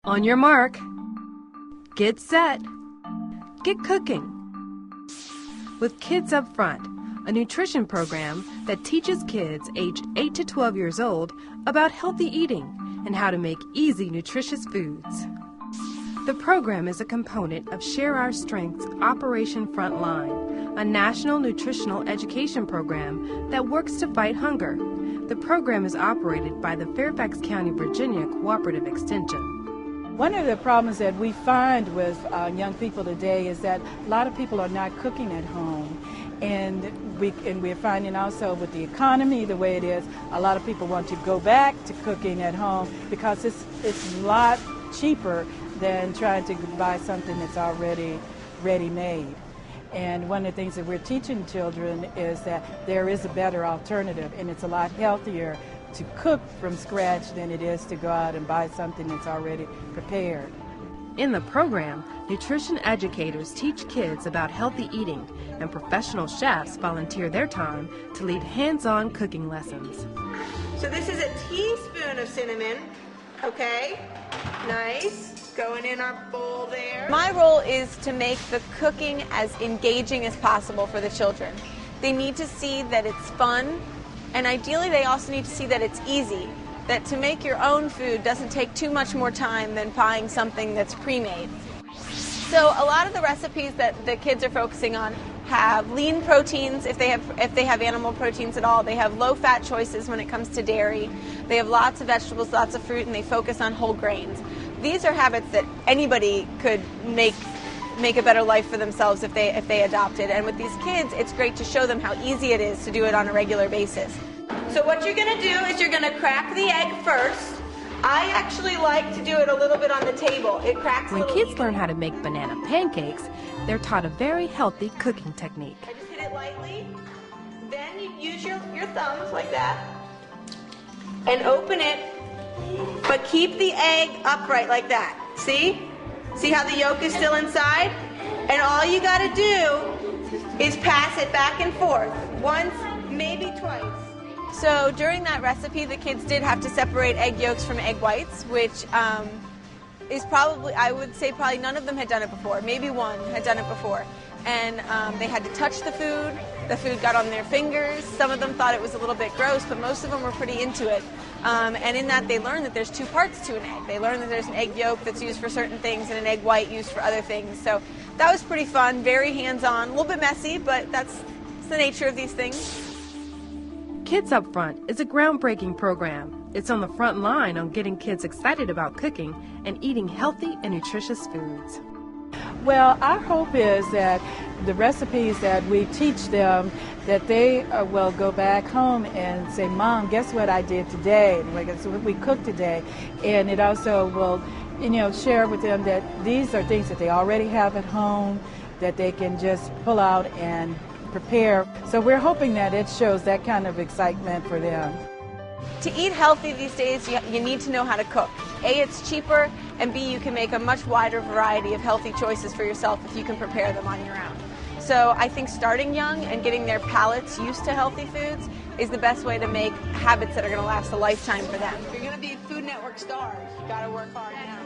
On your mark, get set, get cooking. With Kids Up Front, a nutrition program that teaches kids aged 8 to 12 years old about healthy eating and how to make easy, nutritious foods. The program is a component of Share Our Strength's Operation Frontline, a national nutritional education program that works to fight hunger. The program is operated by the Fairfax County, Virginia Cooperative Extension. One of the problems that we find with young people today is that a lot of people are not cooking at home. And we're finding also with the economy the way it is, a lot of people want to go back to cooking at home because it's a lot cheaper than trying to buy something that's already ready-made. And one of the things that we're teaching children is that there is a better alternative, and it's a lot healthier to cook from scratch than it is to go out and buy something that's already prepared. In the program, nutrition educators teach kids about healthy eating, and professional chefs volunteer their time to lead hands-on cooking lessons. So this is a teaspoon of cinnamon, okay? Nice. Going in our bowl there. My role is to make the cooking as engaging as possible for the children. They need to see that it's fun, and ideally they also need to see that it's easy, that to make your own food doesn't take too much more time than buying something that's pre-made. So a lot of the recipes that the kids are focusing on have lean proteins, if they have animal proteins at all. They have low-fat choices when it comes to dairy. They have lots of vegetables, lots of fruit, and they focus on whole grains. These are habits that anybody could make a better life for themselves if they adopted. And with these kids, it's great to show them how easy it is to do it on a regular basis. So what you're going to do is you're going to crack the egg first. I actually like to do it a little bit on the table. It cracks. When kids learn how to make banana pancakes, they're taught a very healthy cooking technique. I just hit it lightly. Then you use your thumbs like that and open it. But keep the egg upright like that. See? See how the yolk is still inside? And all you got to do is pass it back and forth. Once, maybe twice. So during that recipe, the kids did have to separate egg yolks from egg whites, which is probably, I would say probably none of them had done it before. Maybe one had done it before. And they had to touch the food. The food got on their fingers. Some of them thought it was a little bit gross, but most of them were pretty into it. And in that, they learned that there's two parts to an egg. They learned that there's an egg yolk that's used for certain things and an egg white used for other things. So that was pretty fun, very hands-on, a little bit messy, but that's the nature of these things. Kids Up Front is a groundbreaking program. It's on the front line on getting kids excited about cooking and eating healthy and nutritious foods. Well, our hope is that the recipes that we teach them, that they will go back home and say, Mom, guess what I did today? Guess what we cooked today? And it also will, share with them that these are things that they already have at home, that they can just pull out and prepare. So we're hoping that it shows that kind of excitement for them. To eat healthy these days, you need to know how to cook. A, it's cheaper, and B, you can make a much wider variety of healthy choices for yourself if you can prepare them on your own. So I think starting young and getting their palates used to healthy foods is the best way to make habits that are going to last a lifetime for them. If you're going to be Food Network stars, you got to work hard now.